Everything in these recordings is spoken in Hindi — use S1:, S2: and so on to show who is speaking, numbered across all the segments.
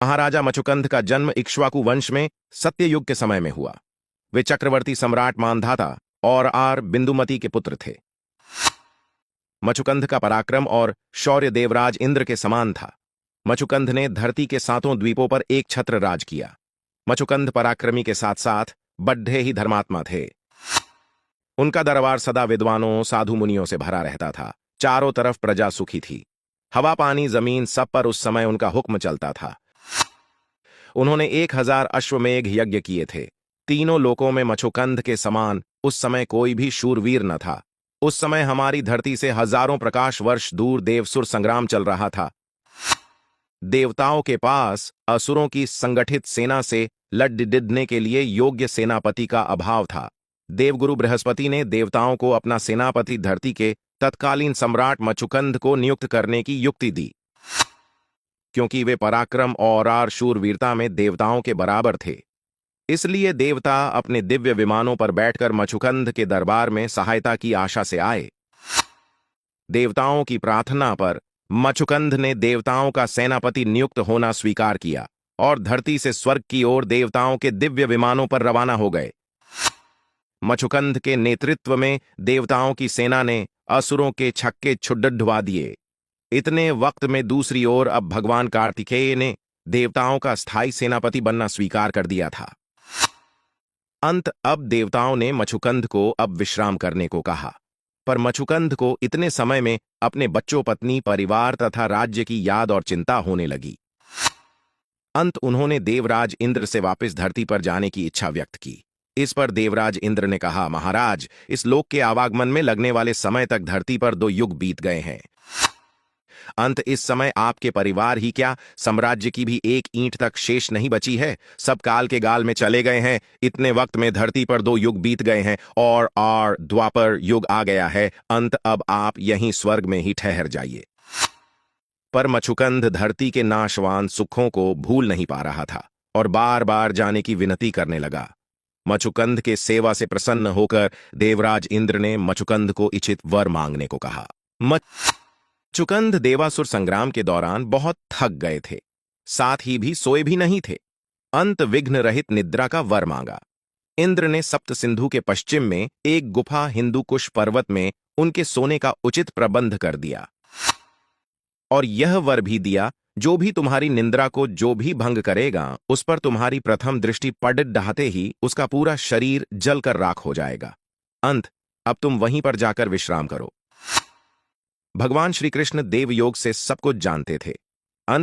S1: महाराजा मचुकंद का जन्म इक्ष्वाकु वंश में सत्ययुग के समय में हुआ। वे चक्रवर्ती सम्राट मांधाता और बिंदुमती के पुत्र थे। मचुकंद का पराक्रम और शौर्य देवराज इंद्र के समान था। मचुकंद ने धरती के 7 द्वीपों पर एक छत्र राज किया। मचुकंद पराक्रमी के साथ साथ बड्ढे ही धर्मात्मा थे। उनका दरबार सदा विद्वानों साधु मुनियों से भरा रहता था। चारों तरफ प्रजा सुखी थी। हवा पानी जमीन सब पर उस समय उनका हुक्म चलता था। उन्होंने 1000 अश्वमेघ यज्ञ किए थे। तीनों लोकों में मचुकंद के समान उस समय कोई भी शूरवीर न था। उस समय हमारी धरती से हजारों प्रकाश वर्ष दूर देवसुर संग्राम चल रहा था। देवताओं के पास असुरों की संगठित सेना से लड़ने के लिए योग्य सेनापति का अभाव था। देवगुरु बृहस्पति ने देवताओं को अपना सेनापति धरती के तत्कालीन सम्राट मचुकंद को नियुक्त करने की युक्ति दी, क्योंकि वे पराक्रम और शूरवीरता में देवताओं के बराबर थे। इसलिए देवता अपने दिव्य विमानों पर बैठकर मचुकंद के दरबार में सहायता की आशा से आए। देवताओं की प्रार्थना पर मचुकंद ने देवताओं का सेनापति नियुक्त होना स्वीकार किया और धरती से स्वर्ग की ओर देवताओं के दिव्य विमानों पर रवाना हो गए। मचुकंद के नेतृत्व में देवताओं की सेना ने असुरों के छक्के छुड़वा दिए। इतने वक्त में दूसरी ओर अब भगवान कार्तिकेय ने देवताओं का स्थायी सेनापति बनना स्वीकार कर दिया था। अब देवताओं ने मचुकंद को अब विश्राम करने को कहा, पर मचुकंद को इतने समय में अपने बच्चों पत्नी परिवार तथा राज्य की याद और चिंता होने लगी। उन्होंने देवराज इंद्र से वापस धरती पर जाने की इच्छा व्यक्त की। इस पर देवराज इंद्र ने कहा, महाराज, इस लोक के आवागमन में लगने वाले समय तक धरती पर 2 युग बीत गए हैं। इस समय आपके परिवार ही क्या, साम्राज्य की भी एक ईंट तक शेष नहीं बची है। सब काल के गाल में चले गए हैं। इतने वक्त में धरती पर 2 युग बीत गए हैं और द्वापर युग आ गया है। अब आप यहीं स्वर्ग में ही ठहर जाइए। पर मचुकंद धरती के नाशवान सुखों को भूल नहीं पा रहा था और बार बार जाने की विनती करने लगा। मचुकंद के सेवा से प्रसन्न होकर देवराज इंद्र ने मचुकंद को इच्छित वर मांगने को कहा। मचुकंद देवासुर संग्राम के दौरान बहुत थक गए थे, साथ ही भी सोए भी नहीं थे। विघ्न रहित निद्रा का वर मांगा। इंद्र ने सप्त सिंधु के पश्चिम में एक गुफा हिंदुकुश पर्वत में उनके सोने का उचित प्रबंध कर दिया और यह वर भी दिया, जो भी तुम्हारी निंद्रा को जो भी भंग करेगा, उस पर तुम्हारी प्रथम दृष्टि पड़ डहाते ही उसका पूरा शरीर जलकर राख हो जाएगा। अब तुम वहीं पर जाकर विश्राम करो। भगवान श्री कृष्ण देवयोग से सब कुछ जानते थे।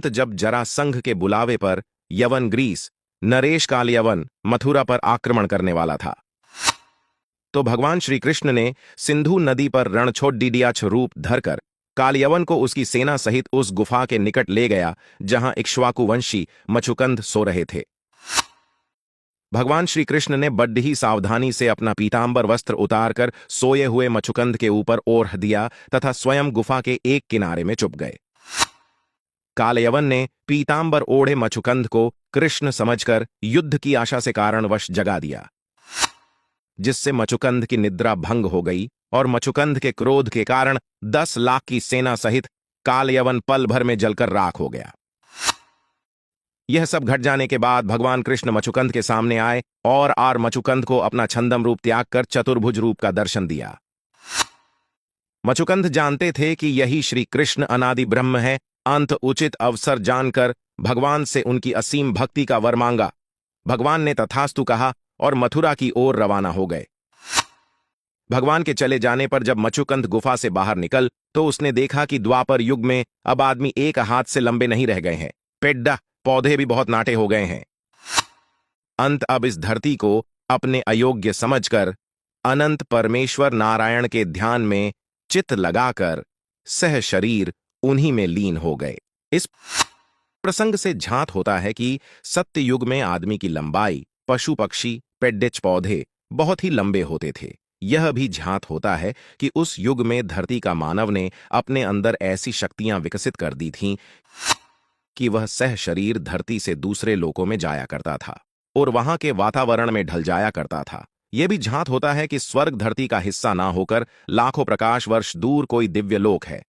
S1: जब जरासंघ के बुलावे पर यवन ग्रीस नरेश काल यवन मथुरा पर आक्रमण करने वाला था, तो भगवान श्री कृष्ण ने सिंधु नदी पर रणछोड़ियाछ रूप धरकर कालयवन को उसकी सेना सहित उस गुफा के निकट ले गया जहां इक्ष्वाकुवंशी मचुकंद सो रहे थे। भगवान श्री कृष्ण ने बड्ड ही सावधानी से अपना पीतांबर वस्त्र उतारकर सोए हुए मचुकंद के ऊपर ओढ़ दिया तथा स्वयं गुफा के एक किनारे में चुप गए। कालयवन ने पीतांबर ओढ़े मचुकंद को कृष्ण समझकर युद्ध की आशा से कारणवश जगा दिया, जिससे मचुकंद की निद्रा भंग हो गई और मचुकंद के क्रोध के कारण 10 लाख की सेना सहित कालयवन पल भर में जलकर राख हो गया। यह सब घट जाने के बाद भगवान कृष्ण मचुकंद के सामने आए और मचुकंद को अपना छंदम रूप त्याग कर चतुर्भुज रूप का दर्शन दिया। मचुकंद जानते थे कि यही श्री कृष्ण अनादि ब्रह्म है। उचित अवसर जानकर भगवान से उनकी असीम भक्ति का वर मांगा। भगवान ने तथास्तु कहा और मथुरा की ओर रवाना हो गए। भगवान के चले जाने पर जब मचुकंद गुफा से बाहर निकल तो उसने देखा कि द्वापर युग में अब आदमी एक हाथ से लंबे नहीं रह गए हैं। पेड़ पौधे भी बहुत नाटे हो गए हैं। अब इस धरती को अपने अयोग्य समझकर अनंत परमेश्वर नारायण के ध्यान में चित्त लगाकर सह शरीर उन्हीं में लीन हो गए। इस प्रसंग से झांत होता है कि सत्य युग में आदमी की लंबाई पशु पक्षी पेड़ पौधे बहुत ही लंबे होते थे। यह भी झांत होता है कि उस युग में धरती का मानव ने अपने अंदर ऐसी शक्तियां विकसित कर दी थीं कि वह सह शरीर धरती से दूसरे लोकों में जाया करता था और वहां के वातावरण में ढल जाया करता था। यह भी झांत होता है कि स्वर्ग धरती का हिस्सा ना होकर लाखों प्रकाश वर्ष दूर कोई दिव्य लोक है,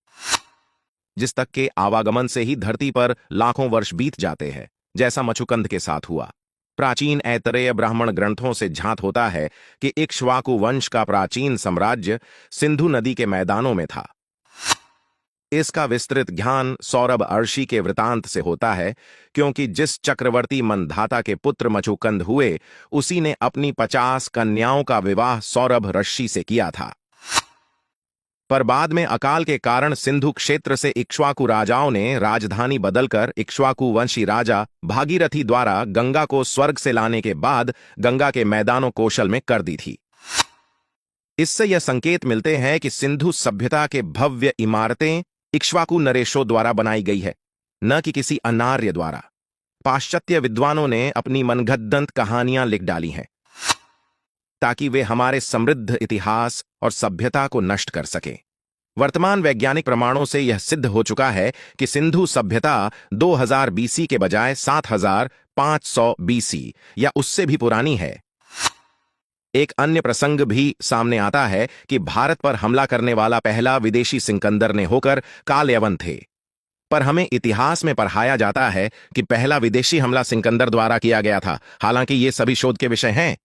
S1: जिस तक के आवागमन से ही धरती पर लाखों वर्ष बीत जाते हैं। जैसा मछुकंद के साथ हुआ। प्राचीन ऐतरेय ब्राह्मण ग्रंथों से झांत होता है कि इक्ष्वाकु वंश का प्राचीन साम्राज्य सिंधु नदी के मैदानों में था। इसका विस्तृत ज्ञान सौरभ अर्षि के वृतांत से होता है, क्योंकि जिस चक्रवर्ती मंधाता के पुत्र मछुकंद हुए, उसी ने अपनी 50 कन्याओं का विवाह सौरभ ऋषि से किया था। पर बाद में अकाल के कारण सिंधु क्षेत्र से इक्ष्वाकु राजाओं ने राजधानी बदलकर इक्ष्वाकु वंशी राजा भागीरथी द्वारा गंगा को स्वर्ग से लाने के बाद गंगा के मैदानों कौशल में कर दी थी। इससे यह संकेत मिलते हैं कि सिंधु सभ्यता के भव्य इमारतें इक्ष्वाकु नरेशों द्वारा बनाई गई है, न कि किसी अनार्य द्वारा। पाश्चात्य विद्वानों ने अपनी मनगढ़ंत कहानियां लिख डाली हैं ताकि वे हमारे समृद्ध इतिहास और सभ्यता को नष्ट कर सकें। वर्तमान वैज्ञानिक प्रमाणों से यह सिद्ध हो चुका है कि सिंधु सभ्यता 2000 बीसी के बजाय 7500 बीसी या उससे भी पुरानी है। एक अन्य प्रसंग भी सामने आता है कि भारत पर हमला करने वाला पहला विदेशी सिकंदर ने होकर कालयवन थे, पर हमें इतिहास में पढ़ाया जाता है कि पहला विदेशी हमला सिकंदर द्वारा किया गया था। हालांकि ये सभी शोध के विषय हैं।